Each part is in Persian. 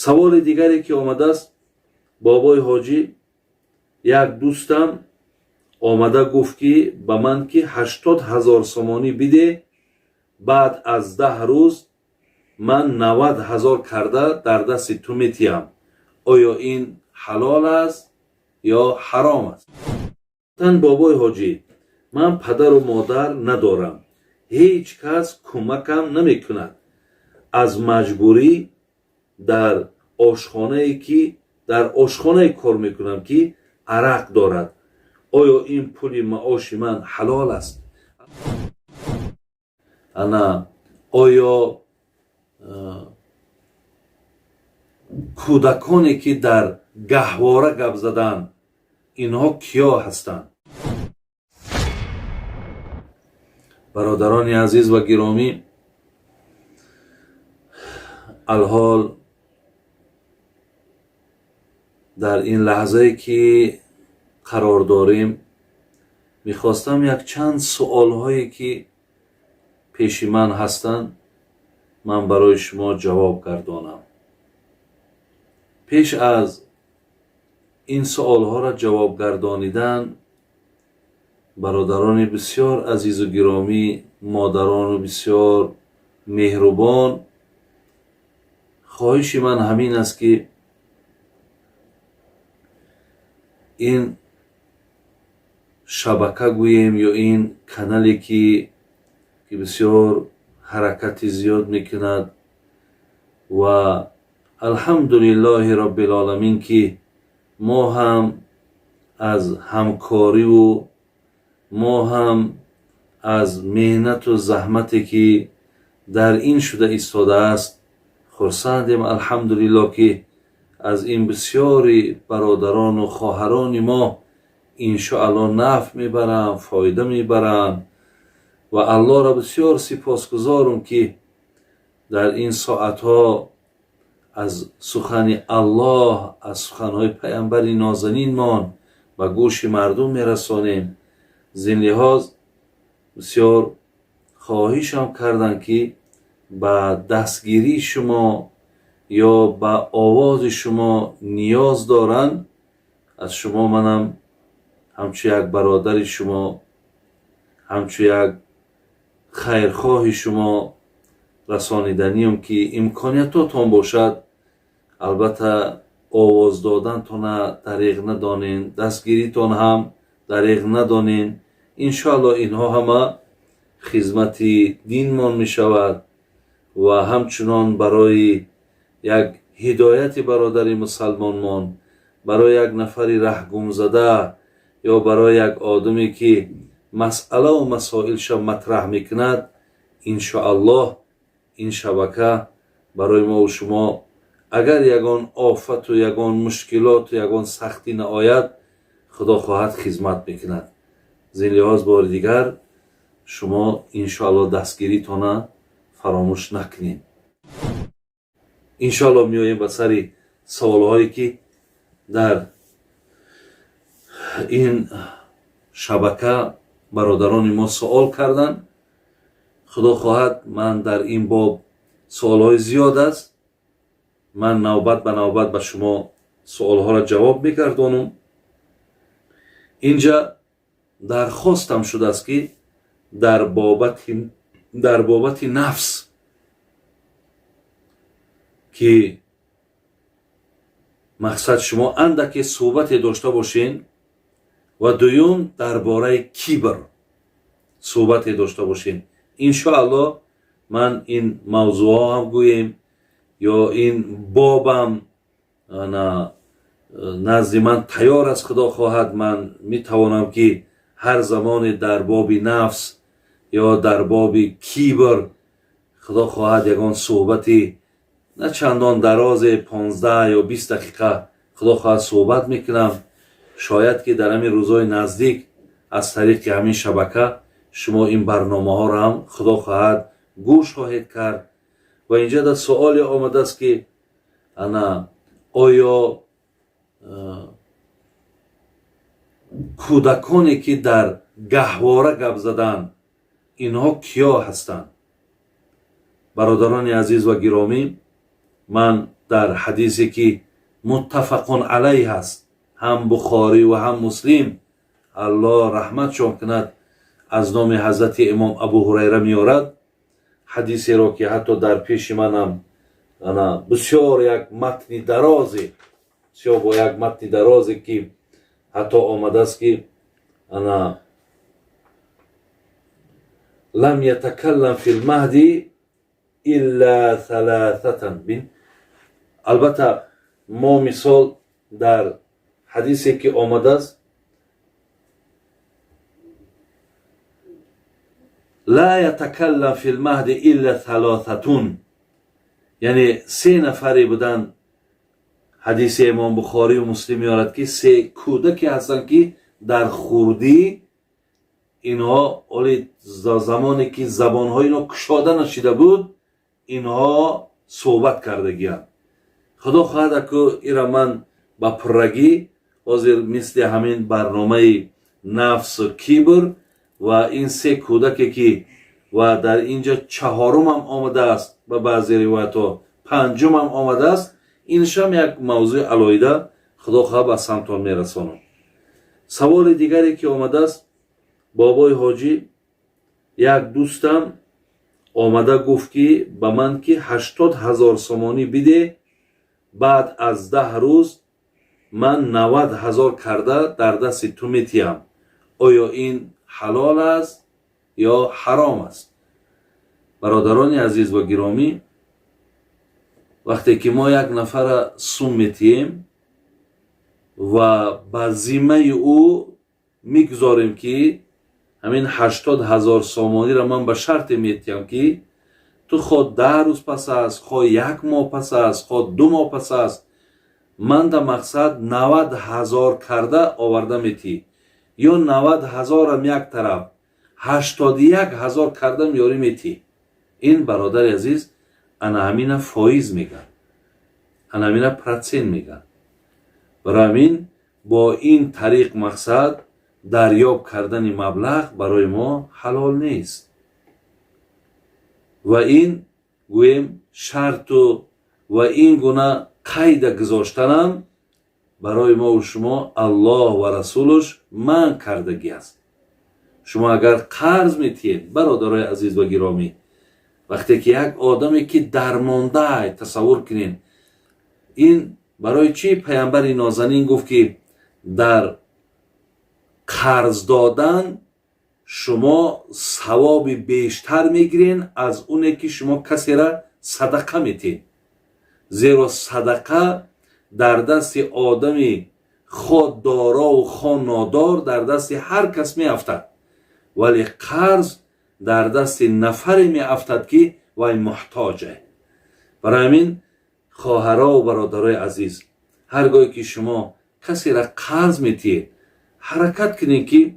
саволи дигаре ки омадааст, бобои ҳоҷӣ як дӯстам омада гуфт ки ба ман ки 80,000 сомонӣ биде, баъд аз 10 рӯз ман 90,000 карда дар дасти ту метиҳам. оё ин ҳалол аст ё ҳаром аст? тан бобои ҳоҷӣ, ман падару модар надорам, ҳеҷ кас кӯмакам намекунад. аз маҷбурӣ дар ошхонае кор мекунам ки арақ дорад. оё ин пули маоши ман ҳалол аст? ана оё кӯдаконе ки дар гаҳвора гап заданд, инҳо киё ҳастанд? бародарони азиз ва гиромӣ, алҳол дар ин лаҳзае ки қарор дорем, мехостам якчанд суолҳое ки пеши ман ҳастанд, ман барои шумо ҷавоб гардонам. пеш аз ин суолҳоро ҷавоб гардонидан, бародарони бисёр азизу гиромӣ, модарону бисёр меҳрубон, хоҳиши ман ҳамин аст ки ин шабака гӯем ё ин канале ки бисёр ҳаракати зиёд мекунад ва алҳамдулиллоҳи роббилоламин ки мо ҳам аз ҳамкориву мо ҳам аз меҳнату заҳмате ки дар ин шуда истодааст хурсандем. алҳамдулиллоҳ ки аз ин бисёри бародарону хоҳарони мо иншоаллоҳ нафъ мебарам, фоида мебарам ва аллоҳро бисёр сипосгузорум ки дар ин соатҳо аз сухани аллоҳ, аз суханҳои пайғамбари нозанинмон ба гӯши мардум мерасонем. зин лиҳоз бисёр хоҳишам карданд ки ба дастгирии шумо ё ба овози шумо ниёз доранд. аз шумо манам ҳамчун як бародари шумо, ҳамчун як хайрхоҳи шумо расониданиам ки имкониятотон бошад, албатта овоз додантона дариғ надонен, дастгиритон ҳам дариғ надонен. иншоаллоҳ инҳо ҳама хизмати динмон мешавад ва ҳамчунон барои як ҳидояти бародари мусалмонмон, барои як нафари раҳгумзада ё барои як одаме ки масъалаву масоилша матраҳ мекунад, иншоаллоҳ ин шабака барои мову шумо агар ягон офату ягон мушкилоту ягон сахтӣ наояд, худо хоҳад хизмат мекунад. зин лиҳоз бори дигар шумо иншоаллоҳ дастгиритона фаромӯш накунед. иншоаллоҳ меоем ба сари саволҳое ки дар ин шабака бародарони мо суол карданд. худо хоҳад ман дар ин боб суолҳои зиёд аст, ман навбат ба навбат ба шумо суолҳоро ҷавоб мегардонам. инҷа дархостам шудааст ки дар бобати нафс ки мақсад шумо андаке суҳбате дошта бошен ва дуюм дар бораи кибр суҳбате дошта бошен. иншоаллоҳ ман ин мавзӯъҳо ҳам гӯем ё ин бобам назди ман тайёр аст. худо хоҳад ман метавонам ки ҳар замоне дар боби нафс ё дар боби кибр худо хоҳад ягон суҳбати на чандон дарозе 15 ё 20 дақиқа худо хоҳад суҳбат мекунам. шояд ки дар ҳамин рӯзҳои наздик аз тариқи ҳамин шабака шумо ин барномаҳоро ҳам худо хоҳад гӯш хоҳед кард. ва инҷа дар суоле омадааст ки оё кӯдаконе ки дар гаҳвора гап заданд, инҳо киё ҳастанд? бародарони азиз ва гиромӣ, ман در حدیثی که متفقون علیه است، هم بخاری و هم مسلم الله رحمتشان کند، از نام حضرت امام ابو هریره میارد حدیثی را که حتی در پیش منم بسیار یک متن درازی، بسیار با یک متن درازی که حتی آمده است که لم یتکلم فی المهدی الا ثلاثه. بین البته ما مثال در حدیثی که آمده است لا یتکلم فی المهدی الا ثلاثه، یعنی 3 نفری بودن. حدیث امام بخاری و مسلم میارد که 3 کودکی هستن که در خوردی اینها اولی زمانی که زبانهای اینا کشاده نشده بود اینها صحبت کرده گیند. خدا خواهد که ایرا من با پرگی حاضر مثل همین برنامه نفس و کبر و این 3 کودکی که و در اینجا 4م هم آمده است، به بعضی روایت ها 5م هم آمده است، اینش هم یک موضوع علایده خدا خواهد به سمتان میرسانم. سوال دیگری که آمده است، بابای حاجی یک دوستم آمده گفت که به من که 80,000 سومانی بده، بعد از 10 روز من 90,000 کرده در دست تو میتیم. آیا این حلال است یا حرام است؟ برادران عزیز و گرامی، وقتی که ما یک نفر سوم میتیم و به ذمه او میگذاریم که همین 80,000 سومانی را من به شرط میتیم که تو خود 10 روز پس است، خود 1 ماه پس است، خود 2 ماه پس است، من در مقصد 90,000 کرده آورده میتی، یا 90,000 هم یک طرف 81,000 کرده میاری میتی. این برادر عزیز انا همین فایز میگن، انا همین پرسین میگن. برای همین با این طریق مقصد دریاب کردن مبلغ برای ما حلال نیست و این گویم شرط و این گونه قید گذاشتنم برای ما و شما الله و رسولش من کردگی است. شما اگر قرض میتید برادرای عزیز و گرامی، وقتی که یک آدمی که درمانده، تصور کنین، این برای چی پیامبر نازنین گفت که در قرض دادن شما ثواب بیشتر میگیرین از اونه که شما کسی را صدقه میتین، زیرا صدقه در دست آدمی خود دارا و خود نادار در دست هر کس می افتد، ولی قرض در دست نفری می افتد که وی محتاجه. برای همین خواهرها و برادرای عزیز، هرگاهی که شما کسی را قرض میتید حرکت کنید که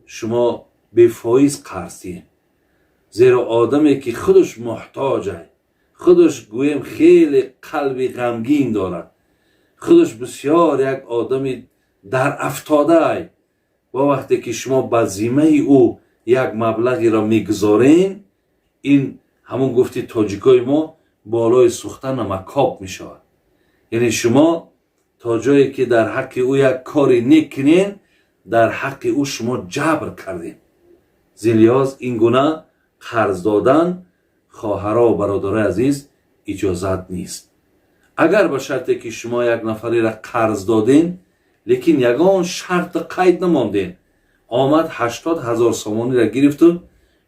شما به فایز قرض دید، زیرا آدمی که خودش محتاجه، خودش گویم خیلی قلبی غمگین دارد، خودش بسیار یک آدمی در افتاده، و وقتی که شما به ذمه او یک مبلغی را میگذارین، این همون گفتی تاجیکای ما بالای سوختن مکاب میشود. یعنی شما تا جایی که در حق او یک کاری نیک کنین، در حق او شما جبر کردین. زلیاز این گونه قرض دادن خواهرها و برادرای عزیز اجازت نیست. اگر به شرطی که شما یک نفری را قرض دادین لیکن یگان شرط قید نماندین، آمد 80,000 سومانی را گرفت و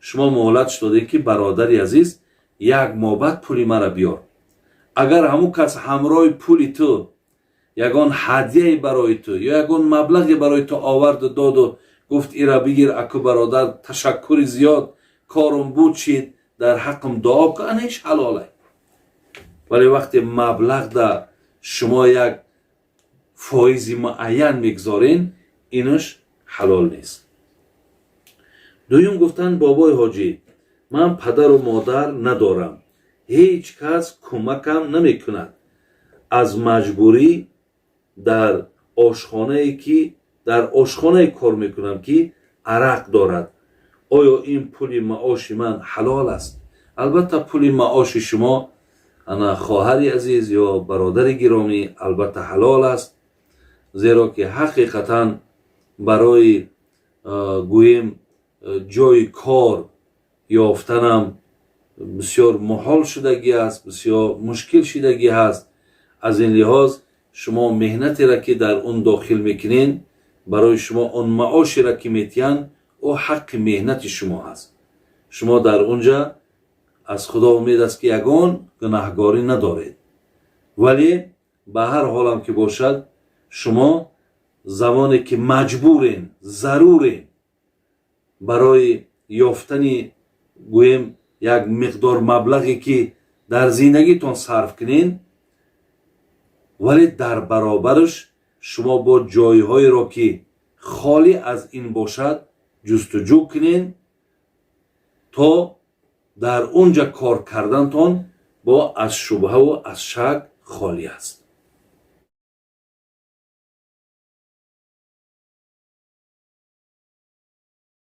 شما مهلت دادین که برادری عزیز 1 ماه بعد پولی مرا بیار. اگر همون کس همراه پولی تو یگان هدیه برای تو یا یگان مبلغی برای تو آورد و داد و گفت ایرا بگیر اکو برادر تشکر زیاد کارم بود چید در حقم دعا کنش حلاله. ولی وقتی مبلغ در شما یک فایزی معین میگذارین اینش حلال نیست. دویم گفتن بابای حاجی من پدر و مادر ندارم، هیچ کس کمکم نمی کند، از مجبوری در آشخانه کار میکنم که عرق دارد، آیا این پول معاش من حلال است؟ البته پول معاش شما انا خواهر عزیز یا برادر گرامی البته حلال است، زیرا که حقیقتا برای گویم جای کار یافتنم بسیار محال شدگی است، بسیار مشکل شدگی است. از این لحاظ شما مهنتی را که در اون داخل میکنین، برای شما اون معاشی را که میتین او حق مهنت شما است. شما در اونجا از خدا امید است که یگان گناهکاری ندارید، ولی به هر حال هم که باشد شما زمانی که مجبورین، ضرورین برای یافتن گویم یک مقدار مبلغی که در زندگیتون صرف کنین، ولی در برابرش شما با جایهای را که خالی از این باشد جستجو کنین تا در اونجا کار کردنتان با از شبهه و از شک خالی است.